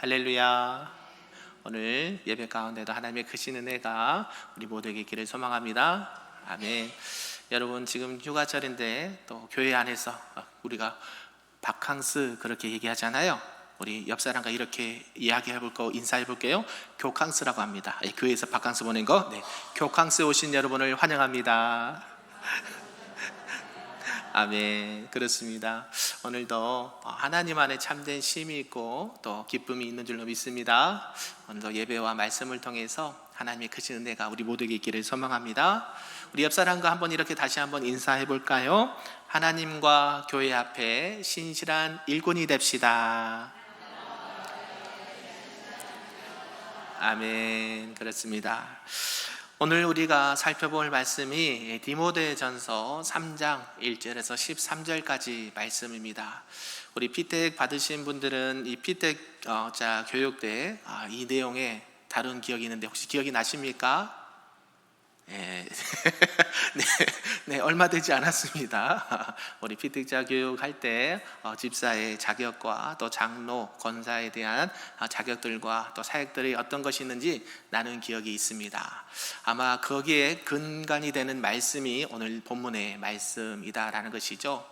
할렐루야. 오늘 예배 가운데도 하나님의 크신 은혜가 우리 모두에게 있기를 소망합니다. 아멘. 여러분, 지금 휴가철인데 또 교회 안에서 우리가 바캉스 그렇게 얘기하잖아요. 우리 옆 사람과 이렇게 이야기해볼까, 인사해볼게요. 교캉스라고 합니다. 교회에서 바캉스 보낸 거. 네. 교캉스 오신 여러분을 환영합니다. 아멘. 그렇습니다. 오늘도 하나님 안에 참된 쉼이 있고 또 기쁨이 있는 줄로 믿습니다. 오늘도 예배와 말씀을 통해서 하나님의 크신 은혜가 우리 모두에게 있기를 소망합니다. 우리 옆 사람과 한번 이렇게 다시 한번 인사해 볼까요? 하나님과 교회 앞에 신실한 일꾼이 됩시다. 아멘. 그렇습니다. 오늘 우리가 살펴볼 말씀이 디모데전서 3장 1절에서 13절까지 말씀입니다. 우리 피택 받으신 분들은 이 피택자 교육 때 이 내용에 다룬 기억이 있는데 혹시 기억이 나십니까? 네. 네, 얼마 되지 않았습니다. 우리 피택자 교육할 때 집사의 자격과 또 장로, 권사에 대한 자격들과 또 사역들이 어떤 것이 있는지 나눈 기억이 있습니다. 아마 거기에 근간이 되는 말씀이 오늘 본문의 말씀이다라는 것이죠.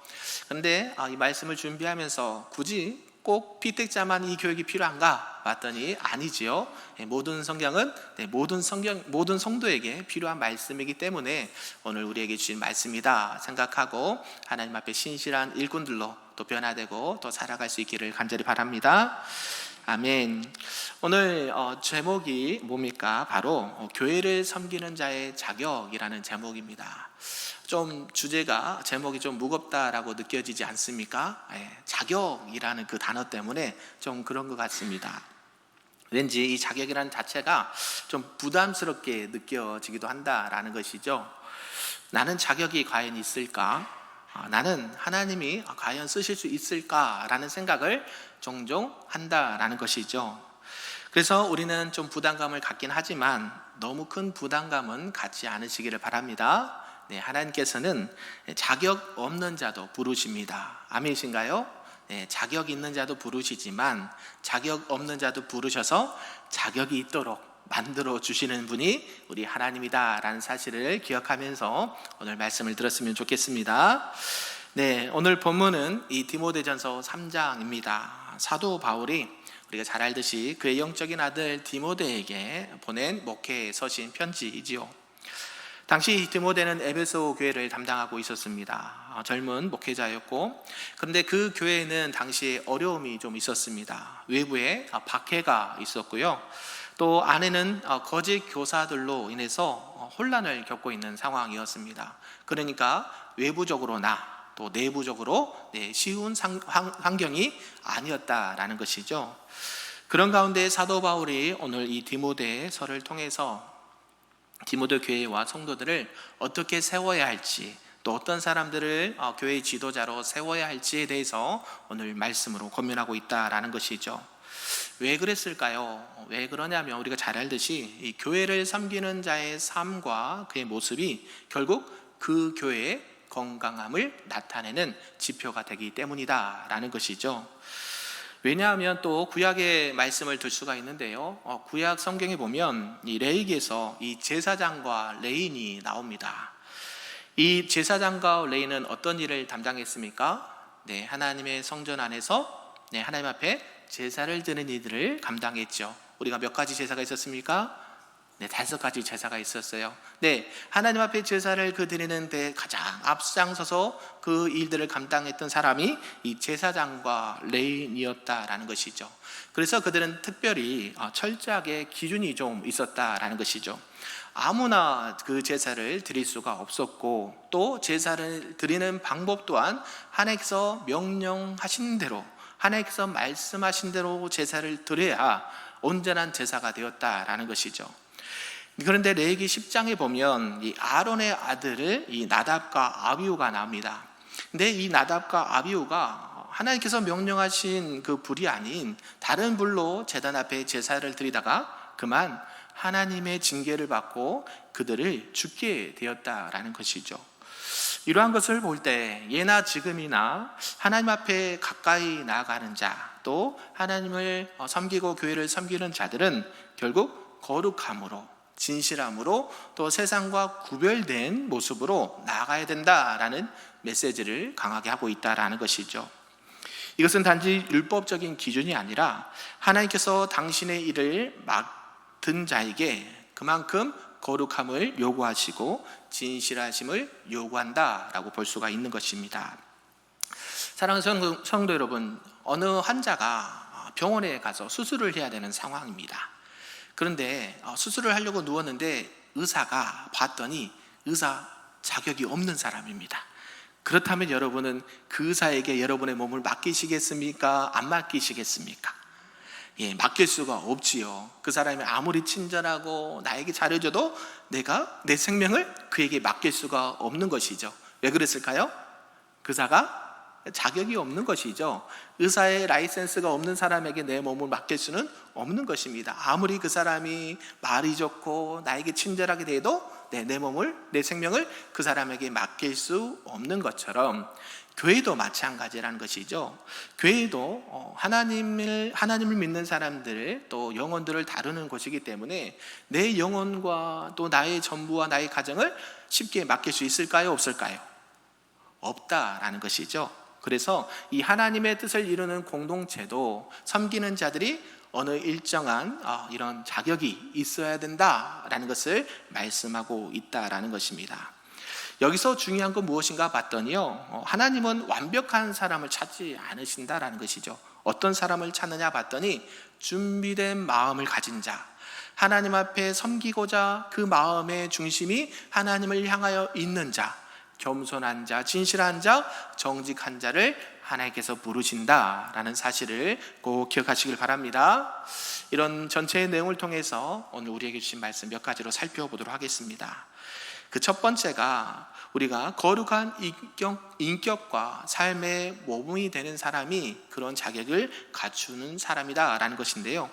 그런데 이 말씀을 준비하면서 굳이 꼭 피택자만 이 교육이 필요한가 봤더니 아니지요. 모든 성경은 모든 성도에게 필요한 말씀이기 때문에 오늘 우리에게 주신 말씀이다 생각하고 하나님 앞에 신실한 일꾼들로 또 변화되고 또 살아갈 수 있기를 간절히 바랍니다. 아멘. 오늘 제목이 뭡니까? 바로 교회를 섬기는 자의 자격이라는 제목입니다. 좀 주제가 제목이 좀 무겁다라고 느껴지지 않습니까? 자격이라는 그 단어 때문에 좀 그런 것 같습니다. 왠지 이 자격이라는 자체가 좀 부담스럽게 느껴지기도 한다라는 것이죠. 나는 자격이 과연 있을까? 나는 하나님이 과연 쓰실 수 있을까라는 생각을 종종 한다라는 것이죠. 그래서 우리는 좀 부담감을 갖긴 하지만 너무 큰 부담감은 갖지 않으시기를 바랍니다. 네, 하나님께서는 자격 없는 자도 부르십니다. 아멘이신가요? 네, 자격 있는 자도 부르시지만 자격 없는 자도 부르셔서 자격이 있도록 만들어 주시는 분이 우리 하나님이다라는 사실을 기억하면서 오늘 말씀을 들었으면 좋겠습니다. 네, 오늘 본문은 이 디모데전서 3장입니다. 사도 바울이 우리가 잘 알듯이 그의 영적인 아들 디모데에게 보낸 목회 서신 편지이지요. 당시 디모데는 에베소 교회를 담당하고 있었습니다. 젊은 목회자였고, 그런데 그 교회에는 당시에 어려움이 좀 있었습니다. 외부에 박해가 있었고요. 또 안에는 거짓 교사들로 인해서 혼란을 겪고 있는 상황이었습니다. 그러니까 외부적으로나 또 내부적으로 쉬운 환경이 아니었다라는 것이죠. 그런 가운데 사도 바울이 오늘 이 디모데서를 통해서 디모데 교회와 성도들을 어떻게 세워야 할지, 또 어떤 사람들을 교회의 지도자로 세워야 할지에 대해서 오늘 말씀으로 권면하고 있다라는 것이죠. 왜 그랬을까요? 왜 그러냐면 우리가 잘 알듯이 이 교회를 섬기는 자의 삶과 그의 모습이 결국 그 교회의 건강함을 나타내는 지표가 되기 때문이다라는 것이죠. 왜냐하면 또 구약의 말씀을 들 수가 있는데요. 구약 성경에 보면 이 레위기에서 이 제사장과 레인이 나옵니다. 이 제사장과 레인은 어떤 일을 담당했습니까? 네, 하나님의 성전 안에서 하나님 앞에 제사를 드리는 일들을 감당했죠. 우리가 몇 가지 제사가 있었습니까? 네, 5가지 제사가 있었어요. 네, 하나님 앞에 제사를 드리는 데 가장 앞장서서 그 일들을 감당했던 사람이 이 제사장과 레인이었다라는 것이죠. 그래서 그들은 특별히 철저하게 기준이 좀 있었다라는 것이죠. 아무나 그 제사를 드릴 수가 없었고, 또 제사를 드리는 방법 또한 하나님께서 명령하신 대로, 하나님께서 말씀하신 대로 제사를 드려야 온전한 제사가 되었다라는 것이죠. 그런데 레위기 10장에 보면 이 아론의 아들을 이 나답과 아비후가 나옵니다. 근데 이 나답과 아비후가 하나님께서 명령하신 그 불이 아닌 다른 불로 제단 앞에 제사를 드리다가 그만 하나님의 징계를 받고 그들을 죽게 되었다라는 것이죠. 이러한 것을 볼 때 예나 지금이나 하나님 앞에 가까이 나아가는 자, 또 하나님을 섬기고 교회를 섬기는 자들은 결국 거룩함으로, 진실함으로, 또 세상과 구별된 모습으로 나아가야 된다라는 메시지를 강하게 하고 있다라는 것이죠. 이것은 단지 율법적인 기준이 아니라 하나님께서 당신의 일을 맡은 자에게 그만큼 거룩함을 요구하시고 진실하심을 요구한다라고 볼 수가 있는 것입니다. 사랑하는 성도 여러분, 어느 환자가 병원에 가서 수술을 해야 되는 상황입니다. 그런데 수술을 하려고 누웠는데 의사가 봤더니 의사 자격이 없는 사람입니다. 그렇다면 여러분은 그 의사에게 여러분의 몸을 맡기시겠습니까? 안 맡기시겠습니까? 맡길 수가 없지요. 그 사람이 아무리 친절하고 나에게 잘해줘도 내가 내 생명을 그에게 맡길 수가 없는 것이죠. 왜 그랬을까요? 그 의사가 자격이 없는 것이죠. 의사의 라이센스가 없는 사람에게 내 몸을 맡길 수는 없는 것입니다. 아무리 그 사람이 말이 좋고 나에게 친절하게 돼도 내 몸을, 내 생명을 그 사람에게 맡길 수 없는 것처럼 교회도 마찬가지라는 것이죠. 교회도 하나님을 믿는 사람들, 또 영혼들을 다루는 곳이기 때문에 내 영혼과 또 나의 전부와 나의 가정을 쉽게 맡길 수 있을까요? 없을까요? 없다라는 것이죠. 그래서 이 하나님의 뜻을 이루는 공동체도 섬기는 자들이 어느 일정한 이런 자격이 있어야 된다라는 것을 말씀하고 있다라는 것입니다. 여기서 중요한 건 무엇인가 봤더니요, 하나님은 완벽한 사람을 찾지 않으신다라는 것이죠. 어떤 사람을 찾느냐 봤더니 준비된 마음을 가진 자, 하나님 앞에 섬기고자 그 마음의 중심이 하나님을 향하여 있는 자, 겸손한 자, 진실한 자, 정직한 자를 하나님께서 부르신다라는 사실을 꼭 기억하시길 바랍니다. 이런 전체의 내용을 통해서 오늘 우리에게 주신 말씀 몇 가지로 살펴보도록 하겠습니다. 그 첫 번째가 우리가 거룩한 인격과 삶의 모범이 되는 사람이 그런 자격을 갖추는 사람이다라는 것인데요,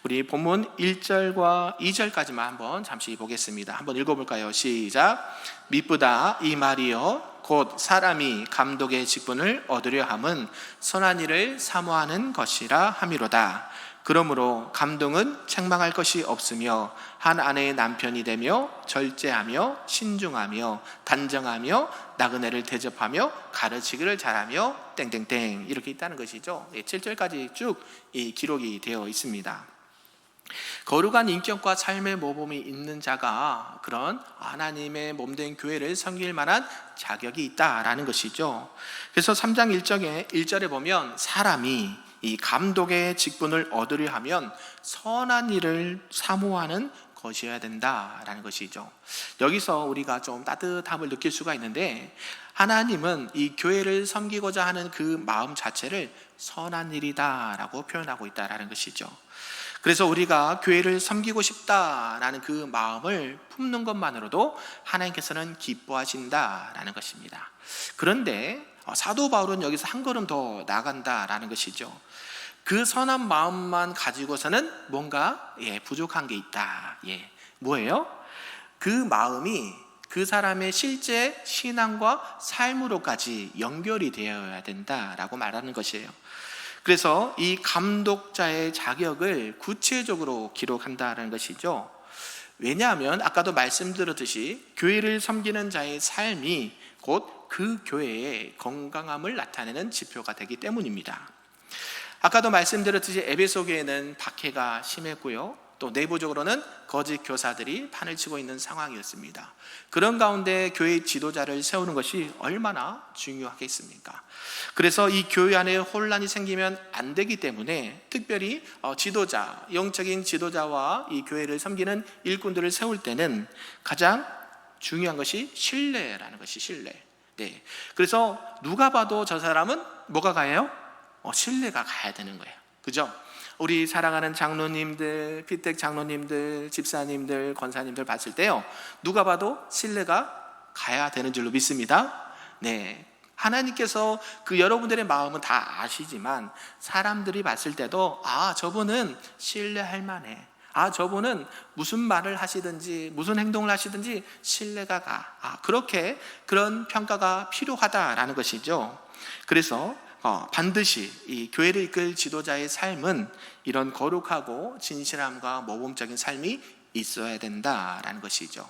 우리 본문 1절과 2절까지만 한번 잠시 보겠습니다. 한번 읽어볼까요? 시작. 미쁘다 이 말이여 곧 사람이 감독의 직분을 얻으려 함은 선한 일을 사모하는 것이라 함이로다. 그러므로 감독은 책망할 것이 없으며 한 아내의 남편이 되며 절제하며 신중하며 단정하며 나그네를 대접하며 가르치기를 잘하며 땡땡땡 이렇게 있다는 것이죠. 7절까지 쭉 이 기록이 되어 있습니다. 거룩한 인격과 삶의 모범이 있는 자가 그런 하나님의 몸된 교회를 섬길 만한 자격이 있다라는 것이죠. 그래서 3장 1절에 보면 사람이 이 감독의 직분을 얻으려 하면 선한 일을 사모하는 것이어야 된다라는 것이죠. 여기서 우리가 좀 따뜻함을 느낄 수가 있는데, 하나님은 이 교회를 섬기고자 하는 그 마음 자체를 선한 일이다라고 표현하고 있다라는 것이죠. 그래서 우리가 교회를 섬기고 싶다라는 그 마음을 품는 것만으로도 하나님께서는 기뻐하신다라는 것입니다. 그런데 사도 바울은 여기서 한 걸음 더 나간다라는 것이죠. 그 선한 마음만 가지고서는 뭔가 부족한 게 있다. 뭐예요? 그 마음이 그 사람의 실제 신앙과 삶으로까지 연결이 되어야 된다라고 말하는 것이에요. 그래서 이 감독자의 자격을 구체적으로 기록한다는 것이죠. 왜냐하면 아까도 말씀드렸듯이 교회를 섬기는 자의 삶이 곧 그 교회의 건강함을 나타내는 지표가 되기 때문입니다. 아까도 말씀드렸듯이 에베소 교회는 박해가 심했고요, 또 내부적으로는 거짓 교사들이 판을 치고 있는 상황이었습니다. 그런 가운데 교회 지도자를 세우는 것이 얼마나 중요하겠습니까? 그래서 이 교회 안에 혼란이 생기면 안 되기 때문에 특별히 지도자, 영적인 지도자와 이 교회를 섬기는 일꾼들을 세울 때는 가장 중요한 것이 신뢰라는 것이 신뢰. 그래서 누가 봐도 저 사람은 뭐가 가요? 신뢰가 가야 되는 거예요. 그죠? 우리 사랑하는 장로님들, 피택 장로님들, 집사님들, 권사님들 봤을 때요, 누가 봐도 신뢰가 가야 되는 줄로 믿습니다. 하나님께서 그 여러분들의 마음은 다 아시지만 사람들이 봤을 때도 저분은 신뢰할 만해, 저분은 무슨 말을 하시든지 무슨 행동을 하시든지 신뢰가 가. 그렇게 그런 평가가 필요하다라는 것이죠. 그래서 반드시 이 교회를 이끌 지도자의 삶은 이런 거룩하고 진실함과 모범적인 삶이 있어야 된다라는 것이죠.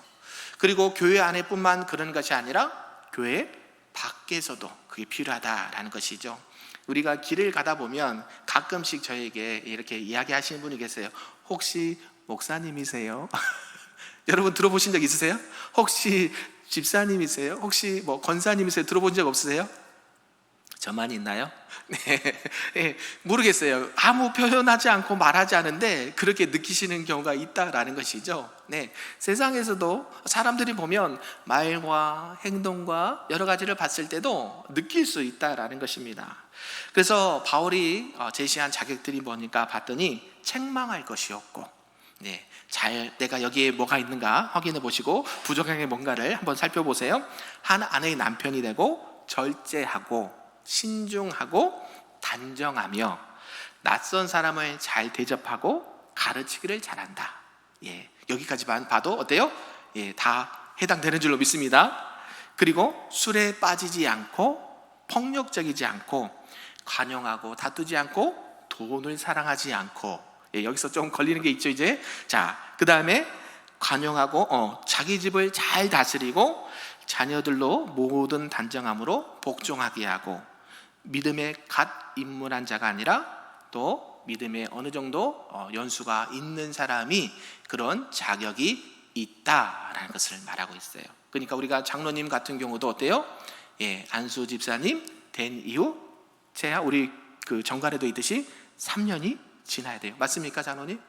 그리고 교회 안에뿐만 그런 것이 아니라 교회 밖에서도 그게 필요하다라는 것이죠. 우리가 길을 가다 보면 가끔씩 저에게 이렇게 이야기하시는 분이 계세요. 혹시 목사님이세요? 여러분 들어보신 적 있으세요? 혹시 집사님이세요? 혹시 권사님이세요? 들어본 적 없으세요? 저만 있나요? 네, 모르겠어요. 아무 표현하지 않고 말하지 않은데 그렇게 느끼시는 경우가 있다라는 것이죠. 네, 세상에서도 사람들이 보면 말과 행동과 여러 가지를 봤을 때도 느낄 수 있다라는 것입니다. 그래서 바울이 제시한 자격들이 뭐니까 봤더니 책망할 것이 없고, 내가 여기에 뭐가 있는가 확인해 보시고 부족한 게 뭔가를 한번 살펴보세요. 한 아내의 남편이 되고 절제하고 신중하고 단정하며 낯선 사람을 잘 대접하고 가르치기를 잘한다. 여기까지만 봐도 어때요? 다 해당되는 줄로 믿습니다. 그리고 술에 빠지지 않고 폭력적이지 않고 관용하고 다투지 않고 돈을 사랑하지 않고, 여기서 좀 걸리는 게 있죠 이제. 그 다음에 관용하고 자기 집을 잘 다스리고 자녀들로 모든 단정함으로 복종하게 하고, 믿음에 갓 입문한 자가 아니라 또 믿음에 어느 정도 연수가 있는 사람이 그런 자격이 있다라는 것을 말하고 있어요. 그러니까 우리가 장로님 같은 경우도 어때요? 안수 집사님 된 이후 우리 그 정관에도 있듯이 3년이 지나야 돼요. 맞습니까, 장로님?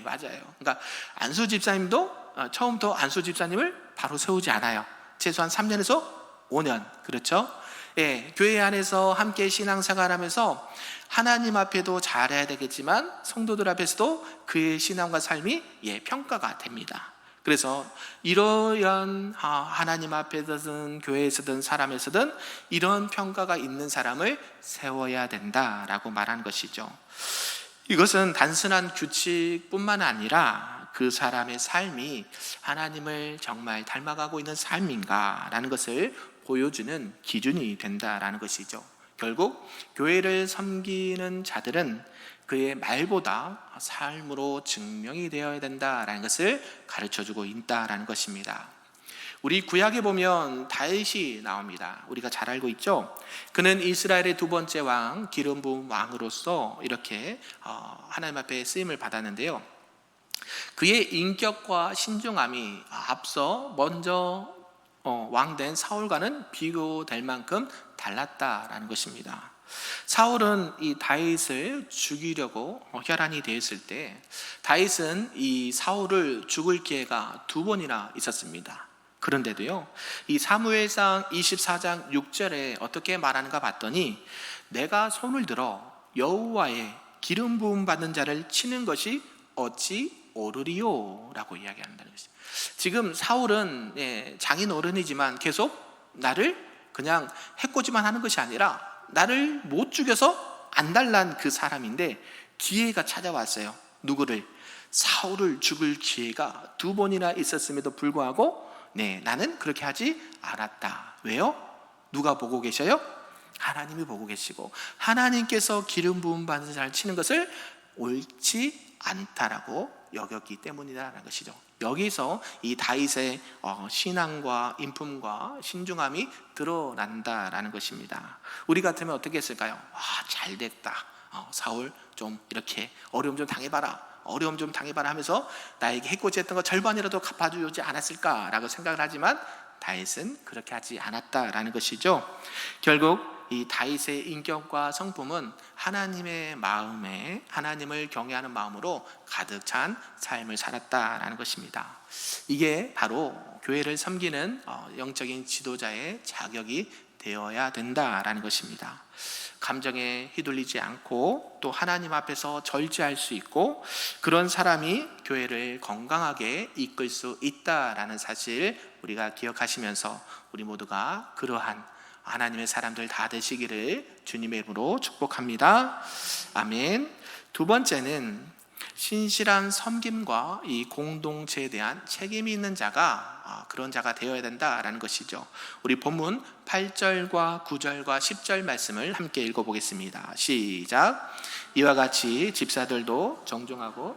맞아요. 그러니까 안수 집사님도 처음부터 안수 집사님을 바로 세우지 않아요. 최소한 3년에서 5년, 그렇죠? 교회 안에서 함께 신앙생활하면서 하나님 앞에도 잘해야 되겠지만 성도들 앞에서도 그의 신앙과 삶이 평가가 됩니다. 그래서 이러한 하나님 앞에서든 교회에서든 사람에서든 이런 평가가 있는 사람을 세워야 된다라고 말하는 것이죠. 이것은 단순한 규칙뿐만 아니라 그 사람의 삶이 하나님을 정말 닮아가고 있는 삶인가라는 것을 보여주는 기준이 된다라는 것이죠. 결국 교회를 섬기는 자들은 그의 말보다 삶으로 증명이 되어야 된다라는 것을 가르쳐주고 있다라는 것입니다. 우리 구약에 보면 다윗이 나옵니다. 우리가 잘 알고 있죠. 그는 이스라엘의 두 번째 왕, 기름 부은 왕으로서 이렇게 하나님 앞에 쓰임을 받았는데요. 그의 인격과 신중함이 앞서 먼저 왕된 사울과는 비교될 만큼 달랐다라는 것입니다. 사울은 이 다윗을 죽이려고 혈안이 되었을 때 다윗은 이 사울을 죽을 기회가 2번이나 있었습니다. 그런데도요, 이 사무엘상 24장 6절에 어떻게 말하는가 봤더니 내가 손을 들어 여호와의 기름 부음 받는 자를 치는 것이 어찌 옳으리요? 라고 이야기한다는 것입니다. 지금 사울은 장인 어른이지만 계속 나를 그냥 해코지만 하는 것이 아니라 나를 못 죽여서 안달난 그 사람인데 기회가 찾아왔어요. 누구를? 사울을 죽을 기회가 2번이나 있었음에도 불구하고 나는 그렇게 하지 않았다. 왜요? 누가 보고 계셔요? 하나님이 보고 계시고 하나님께서 기름 부음 받는 자를 치는 것을 옳지 않다라고 여겼기 때문이라는 것이죠. 여기서 이 다윗의 신앙과 인품과 신중함이 드러난다라는 것입니다. 우리 같으면 어떻게 했을까요? 잘됐다. 사울 좀 이렇게 어려움 좀 당해봐라 하면서 나에게 해코지했던 거 절반이라도 갚아주지 않았을까라고 생각을 하지만 다윗은 그렇게 하지 않았다라는 것이죠. 결국 이 다윗의 인격과 성품은 하나님의 마음에 하나님을 경외하는 마음으로 가득 찬 삶을 살았다라는 것입니다. 이게 바로 교회를 섬기는 영적인 지도자의 자격이 되어야 된다라는 것입니다. 감정에 휘둘리지 않고 또 하나님 앞에서 절제할 수 있고 그런 사람이 교회를 건강하게 이끌 수 있다라는 사실 우리가 기억하시면서 우리 모두가 그러한 하나님의 사람들 다 되시기를 주님의 이름으로 축복합니다. 아멘. 두 번째는 신실한 섬김과 이 공동체에 대한 책임이 있는 자가 그런 자가 되어야 된다라는 것이죠. 우리 본문 8절과 9절과 10절 말씀을 함께 읽어보겠습니다. 시작. 이와 같이 집사들도 정중하고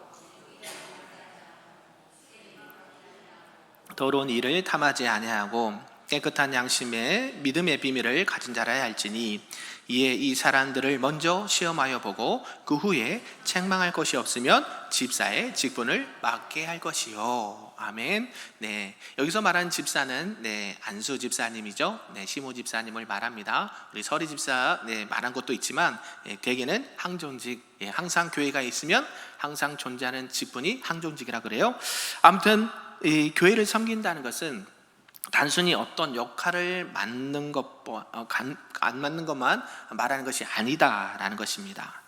더러운 일을 탐하지 아니하고 깨끗한 양심에 믿음의 비밀을 가진 자라야 할지니 이에 이 사람들을 먼저 시험하여 보고 그 후에 책망할 것이 없으면 집사의 직분을 맡게 할 것이요. 아멘. 네, 여기서 말하는 집사는 안수 집사님이죠. 시모 집사님을 말합니다. 우리 서리 집사 말한 것도 있지만 대개는 항존직, 항상 교회가 있으면 항상 존재하는 직분이 항존직이라 그래요. 아무튼 이 교회를 섬긴다는 것은 단순히 어떤 역할을 맡는 안 맡는 것만 말하는 것이 아니다라는 것입니다.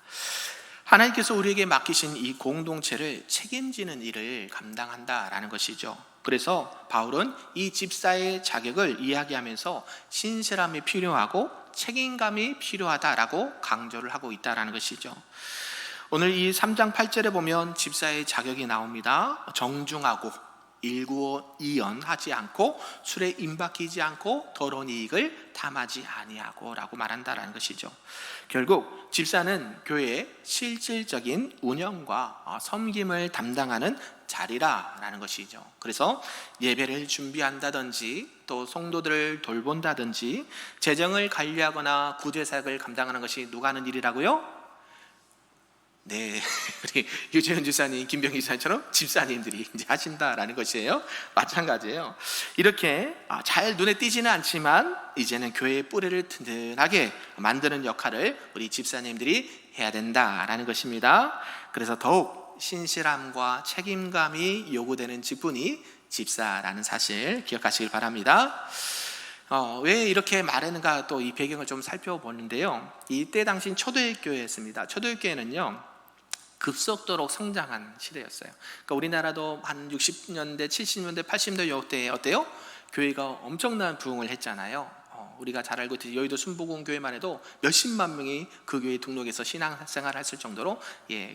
하나님께서 우리에게 맡기신 이 공동체를 책임지는 일을 감당한다라는 것이죠. 그래서 바울은 이 집사의 자격을 이야기하면서 신실함이 필요하고 책임감이 필요하다라고 강조를 하고 있다라는 것이죠. 오늘 이 3장 8절에 보면 집사의 자격이 나옵니다. 정중하고 일구이연하지 않고 술에 임박이지 않고 더러운 이익을 탐하지 아니하고 라고 말한다라는 것이죠. 결국 집사는 교회의 실질적인 운영과 섬김을 담당하는 자리라는 것이죠. 그래서 예배를 준비한다든지 또 성도들을 돌본다든지 재정을 관리하거나 구제사역을 감당하는 것이 누가 하는 일이라고요? 네, 우리 유재현 지사님, 김병희 지사님처럼 집사님들이 이제 하신다라는 것이에요. 마찬가지예요. 이렇게 잘 눈에 띄지는 않지만 이제는 교회의 뿌리를 든든하게 만드는 역할을 우리 집사님들이 해야 된다라는 것입니다. 그래서 더욱 신실함과 책임감이 요구되는 직분이 집사라는 사실 기억하시길 바랍니다. 왜 이렇게 말했는가 또 이 배경을 좀 살펴보는데요. 이때 당시 초대교회였습니다. 초대교회는요 급속도로 성장한 시대였어요. 그러니까 우리나라도 한 60년대, 70년대, 80년대 이때 어때요? 교회가 엄청난 부흥을 했잖아요. 우리가 잘 알고 있듯이 여의도 순복음 교회만 해도 몇십만 명이 그 교회에 등록해서 신앙생활을 했을 정도로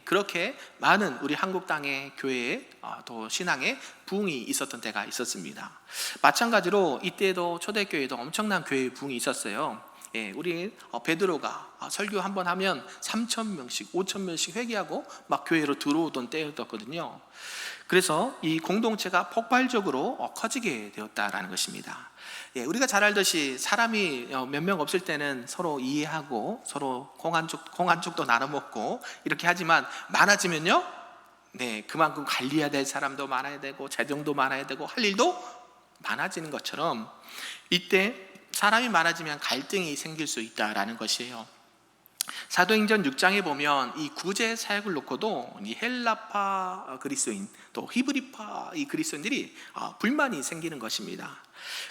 그렇게 많은 우리 한국 땅의 교회에 또 신앙에 부흥이 있었던 때가 있었습니다. 마찬가지로 이때도 초대교회도 엄청난 교회 부흥이 있었어요. 우리 베드로가 설교 한번 하면 3,000명씩 5,000명씩 회개하고 막 교회로 들어오던 때였거든요. 그래서 이 공동체가 폭발적으로 커지게 되었다라는 것입니다. 우리가 잘 알듯이 사람이 몇 명 없을 때는 서로 이해하고 서로 공 한쪽도 나눠 먹고 이렇게 하지만 많아지면요 그만큼 관리해야 될 사람도 많아야 되고 재정도 많아야 되고 할 일도 많아지는 것처럼 이때 사람이 많아지면 갈등이 생길 수 있다라는 것이에요. 사도행전 6장에 보면 이 구제 사역을 놓고도 이 헬라파 그리스도인 또 히브리파 이 그리스도인들이 불만이 생기는 것입니다.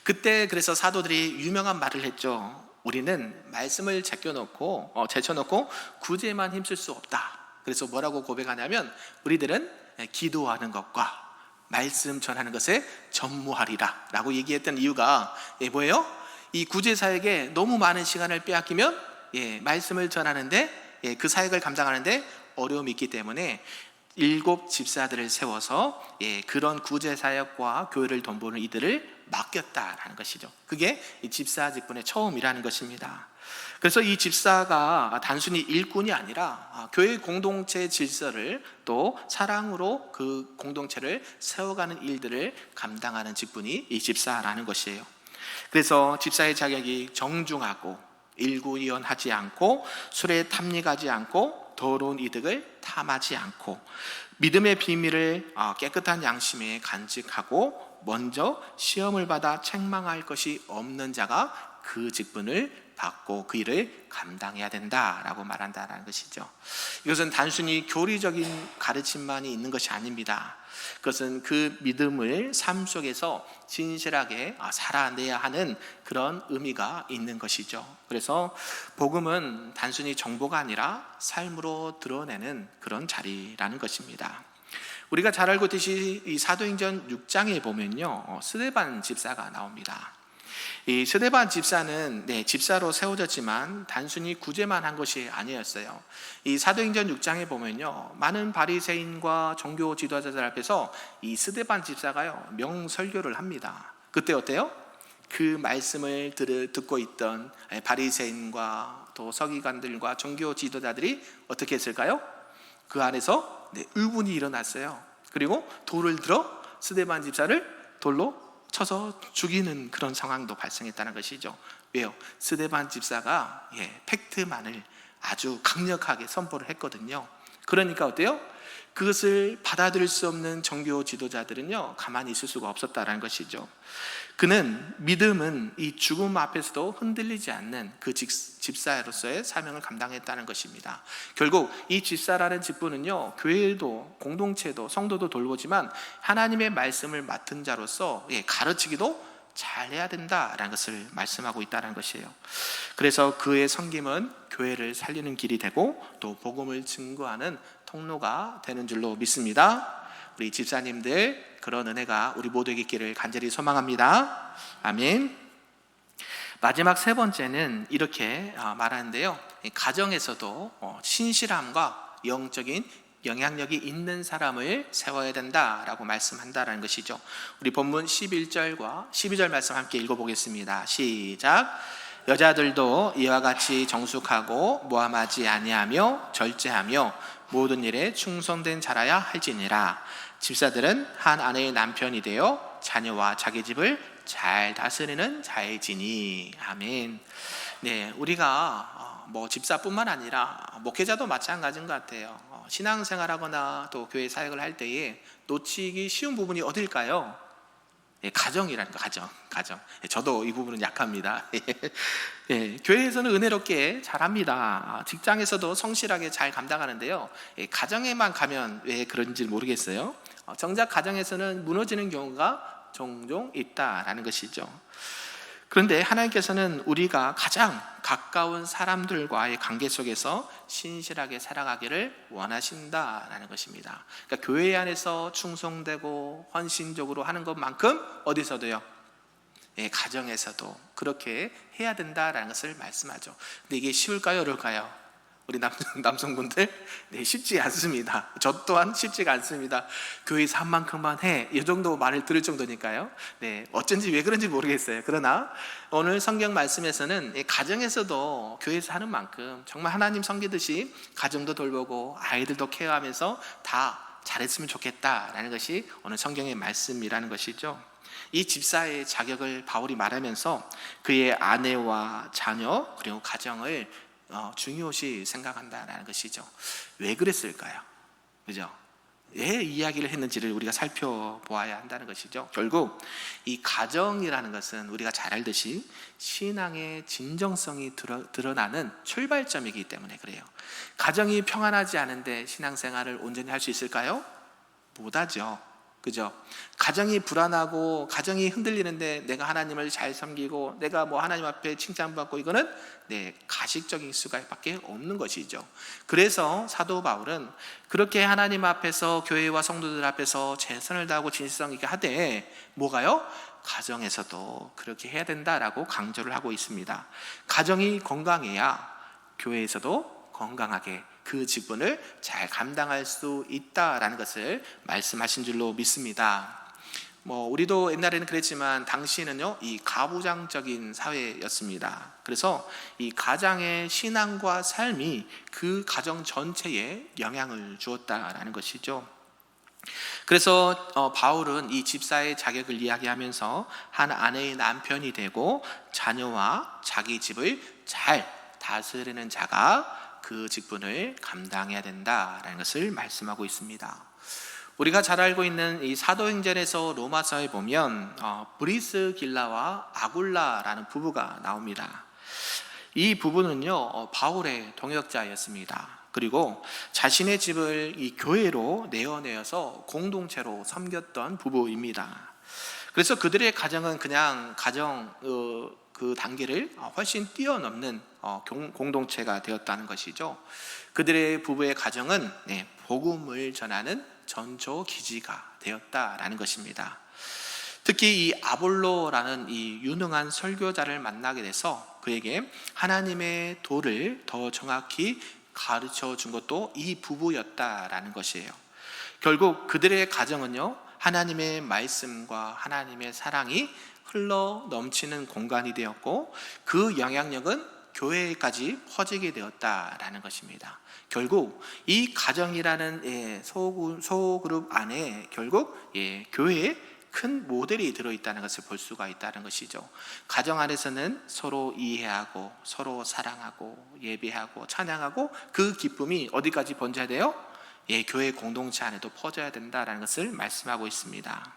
그때 그래서 사도들이 유명한 말을 했죠. 우리는 말씀을 제쳐놓고 구제만 힘쓸 수 없다. 그래서 뭐라고 고백하냐면 우리들은 기도하는 것과 말씀 전하는 것에 전무하리라 라고 얘기했던 이유가 뭐예요? 이 구제 사역에 너무 많은 시간을 빼앗기면 말씀을 전하는데 그 사역을 감당하는데 어려움이 있기 때문에 7 집사들을 세워서 그런 구제 사역과 교회를 돌보는 이들을 맡겼다라는 것이죠. 그게 이 집사 직분의 처음이라는 것입니다. 그래서 이 집사가 단순히 일꾼이 아니라 교회 공동체 질서를 또 사랑으로 그 공동체를 세워가는 일들을 감당하는 직분이 이 집사라는 것이에요. 그래서 집사의 자격이 정중하고 일구이연하지 않고 술에 탐닉하지 않고 더러운 이득을 탐하지 않고 믿음의 비밀을 깨끗한 양심에 간직하고 먼저 시험을 받아 책망할 것이 없는 자가 그 직분을 받고 그 일을 감당해야 된다라고 말한다는 것이죠. 이것은 단순히 교리적인 가르침만이 있는 것이 아닙니다. 그것은 그 믿음을 삶 속에서 진실하게 살아내야 하는 그런 의미가 있는 것이죠. 그래서 복음은 단순히 정보가 아니라 삶으로 드러내는 그런 자리라는 것입니다. 우리가 잘 알고 있듯이 이 사도행전 6장에 보면요 스데반 집사가 나옵니다. 이 스데반 집사는 집사로 세워졌지만 단순히 구제만 한 것이 아니었어요. 이 사도행전 6장에 보면요, 많은 바리새인과 종교 지도자들 앞에서 이 스데반 집사가요 명설교를 합니다. 그때 어때요? 그 말씀을 듣고 있던 바리새인과 또 서기관들과 종교 지도자들이 어떻게 했을까요? 그 안에서 의문이 일어났어요. 그리고 돌을 들어 스데반 집사를 돌로 쳐서 죽이는 그런 상황도 발생했다는 것이죠. 왜요? 스데반 집사가 팩트만을 아주 강력하게 선포를 했거든요. 그러니까 어때요? 그것을 받아들일 수 없는 종교 지도자들은요 가만히 있을 수가 없었다는 것이죠. 그는 믿음은 이 죽음 앞에서도 흔들리지 않는 그 집사로서의 사명을 감당했다는 것입니다. 결국 이 집사라는 직분은요 교회도 공동체도 성도도 돌보지만 하나님의 말씀을 맡은 자로서 가르치기도 잘해야 된다라는 것을 말씀하고 있다는 것이에요. 그래서 그의 섬김은 교회를 살리는 길이 되고 또 복음을 증거하는 통로가 되는 줄로 믿습니다. 우리 집사님들 그런 은혜가 우리 모두에게 있기를 간절히 소망합니다. 아멘. 마지막 세 번째는 이렇게 말하는데요, 가정에서도 신실함과 영적인 영향력이 있는 사람을 세워야 된다라고 말씀한다라는 것이죠. 우리 본문 11절과 12절 말씀 함께 읽어보겠습니다. 시작. 여자들도 이와 같이 정숙하고 모함하지 아니하며 절제하며 모든 일에 충성된 자라야 할지니라. 집사들은 한 아내의 남편이 되어 자녀와 자기 집을 잘 다스리는 자이지니. 아멘. 우리가 집사뿐만 아니라 목회자도 마찬가지인 것 같아요. 신앙생활하거나 또 교회 사역을 할 때에 놓치기 쉬운 부분이 어딜까요? 가정이라는 거, 가정. 저도 이 부분은 약합니다. 교회에서는 은혜롭게 잘합니다. 직장에서도 성실하게 잘 감당하는데요. 가정에만 가면 왜 그런지 모르겠어요. 정작 가정에서는 무너지는 경우가 종종 있다라는 것이죠. 그런데 하나님께서는 우리가 가장 가까운 사람들과의 관계 속에서 신실하게 살아가기를 원하신다라는 것입니다. 그러니까 교회 안에서 충성되고 헌신적으로 하는 것만큼 어디서도요? 가정에서도 그렇게 해야 된다라는 것을 말씀하죠. 근데 이게 쉬울까요? 어려울까요? 우리 남성분들 쉽지 않습니다. 저 또한 쉽지가 않습니다. 교회에서 한 만큼만 해, 이 정도 말을 들을 정도니까요. 어쩐지 왜 그런지 모르겠어요. 그러나 오늘 성경 말씀에서는 가정에서도 교회에서 하는 만큼 정말 하나님 섬기듯이 가정도 돌보고 아이들도 케어하면서 다 잘했으면 좋겠다라는 것이 오늘 성경의 말씀이라는 것이죠. 이 집사의 자격을 바울이 말하면서 그의 아내와 자녀 그리고 가정을 중요시 생각한다라는 것이죠. 왜 그랬을까요? 그죠? 왜 이야기를 했는지를 우리가 살펴보아야 한다는 것이죠. 결국 이 가정이라는 것은 우리가 잘 알듯이 신앙의 진정성이 드러나는 출발점이기 때문에 그래요. 가정이 평안하지 않은데 신앙생활을 온전히 할 수 있을까요? 못하죠. 그죠? 가정이 불안하고 가정이 흔들리는데 내가 하나님을 잘 섬기고 내가 하나님 앞에 칭찬받고 이거는 가식적인 수밖에 없는 것이죠. 그래서 사도 바울은 그렇게 하나님 앞에서 교회와 성도들 앞에서 최선을 다하고 진실성 있게 하되 뭐가요? 가정에서도 그렇게 해야 된다라고 강조를 하고 있습니다. 가정이 건강해야 교회에서도 건강하게 그 직분을 잘 감당할 수 있다라는 것을 말씀하신 줄로 믿습니다. 우리도 옛날에는 그랬지만 당시에는요 이 가부장적인 사회였습니다. 그래서 이 가장의 신앙과 삶이 그 가정 전체에 영향을 주었다라는 것이죠. 그래서 바울은 이 집사의 자격을 이야기하면서 한 아내의 남편이 되고 자녀와 자기 집을 잘 다스리는 자가 그 직분을 감당해야 된다라는 것을 말씀하고 있습니다. 우리가 잘 알고 있는 이 사도행전에서 로마서에 보면 브리스길라와 아굴라라는 부부가 나옵니다. 이 부부는요 바울의 동역자였습니다. 그리고 자신의 집을 이 교회로 내어내어서 공동체로 섬겼던 부부입니다. 그래서 그들의 가정은 그냥 가정 그 단계를 훨씬 뛰어넘는 공동체가 되었다는 것이죠. 그들의 부부의 가정은 복음을 전하는 전초 기지가 되었다라는 것입니다. 특히 이 아볼로라는 이 유능한 설교자를 만나게 돼서 그에게 하나님의 도를 더 정확히 가르쳐 준 것도 이 부부였다라는 것이에요. 결국 그들의 가정은요, 하나님의 말씀과 하나님의 사랑이 흘러 넘치는 공간이 되었고, 그 영향력은 교회까지 퍼지게 되었다라는 것입니다. 결국 이 가정이라는 소그룹 안에 결국 교회의 큰 모델이 들어있다는 것을 볼 수가 있다는 것이죠. 가정 안에서는 서로 이해하고 서로 사랑하고 예배하고 찬양하고 그 기쁨이 어디까지 번져야 돼요? 교회 공동체 안에도 퍼져야 된다는 것을 말씀하고 있습니다.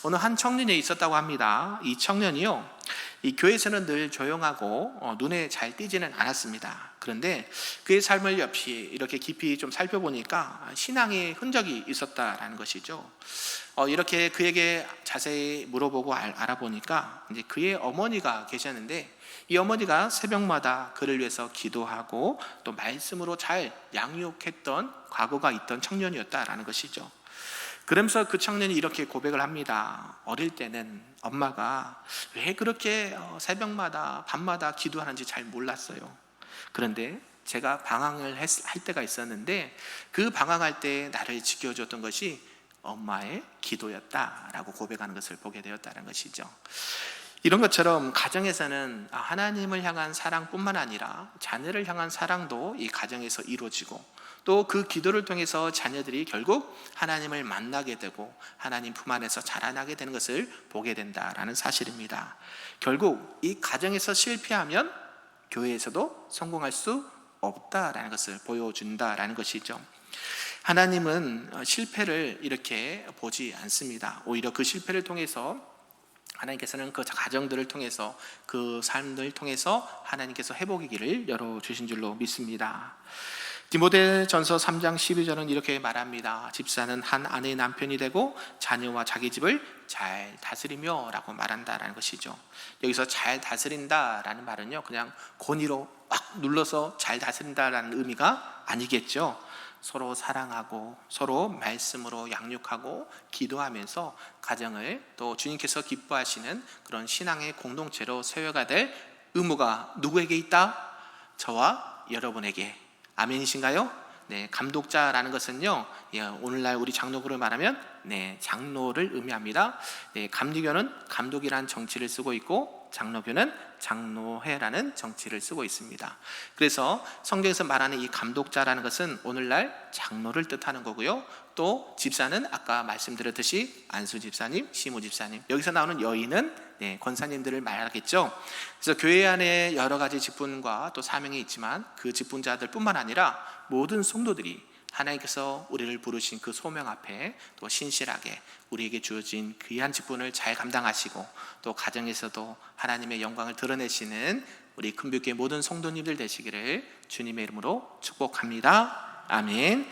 어느 한 청년이 있었다고 합니다. 이 청년이요, 이 교회에서는 늘 조용하고 눈에 잘 띄지는 않았습니다. 그런데 그의 삶을 옆이 이렇게 깊이 좀 살펴보니까 신앙의 흔적이 있었다라는 것이죠. 이렇게 그에게 자세히 물어보고 알아보니까 이제 그의 어머니가 계셨는데, 이 어머니가 새벽마다 그를 위해서 기도하고 또 말씀으로 잘 양육했던 과거가 있던 청년이었다라는 것이죠. 그러면서 그 청년이 이렇게 고백을 합니다. 어릴 때는 엄마가 왜 그렇게 새벽마다 밤마다 기도하는지 잘 몰랐어요. 그런데 제가 방황을 할 때가 있었는데, 그 방황할 때 나를 지켜줬던 것이 엄마의 기도였다라고 고백하는 것을 보게 되었다는 것이죠. 이런 것처럼 가정에서는 하나님을 향한 사랑뿐만 아니라 자녀를 향한 사랑도 이 가정에서 이루어지고, 또 그 기도를 통해서 자녀들이 결국 하나님을 만나게 되고 하나님 품 안에서 자라나게 되는 것을 보게 된다라는 사실입니다. 결국 이 가정에서 실패하면 교회에서도 성공할 수 없다라는 것을 보여준다라는 것이죠. 하나님은 실패를 이렇게 보지 않습니다. 오히려 그 실패를 통해서 하나님께서는 그 가정들을 통해서, 그 삶을 통해서 하나님께서 회복의 길을 열어주신 줄로 믿습니다. 디모데전서 3장 12절은 이렇게 말합니다. 집사는 한 아내의 남편이 되고 자녀와 자기 집을 잘 다스리며 라고 말한다라는 것이죠. 여기서 잘 다스린다라는 말은요, 그냥 권위로 막 눌러서 잘 다스린다라는 의미가 아니겠죠. 서로 사랑하고 서로 말씀으로 양육하고 기도하면서 가정을 또 주님께서 기뻐하시는 그런 신앙의 공동체로 세워가 될 의무가 누구에게 있다? 저와 여러분에게. 아멘이신가요? 네, 감독자라는 것은요, 오늘날 우리 장로교를 말하면 장로를 의미합니다. 감리교는 감독이라는 정치를 쓰고 있고, 장로교는 장로회라는 정치를 쓰고 있습니다. 그래서 성경에서 말하는 이 감독자라는 것은 오늘날 장로를 뜻하는 거고요, 또 집사는 아까 말씀드렸듯이 안수 집사님, 시무 집사님, 여기서 나오는 여인은 권사님들을 말하겠죠. 그래서 교회 안에 여러 가지 직분과 또 사명이 있지만 그 직분자들 뿐만 아니라 모든 성도들이 하나님께서 우리를 부르신 그 소명 앞에 또 신실하게 우리에게 주어진 귀한 직분을 잘 감당하시고, 또 가정에서도 하나님의 영광을 드러내시는 우리 큰빛교회 모든 성도님들 되시기를 주님의 이름으로 축복합니다. 아멘.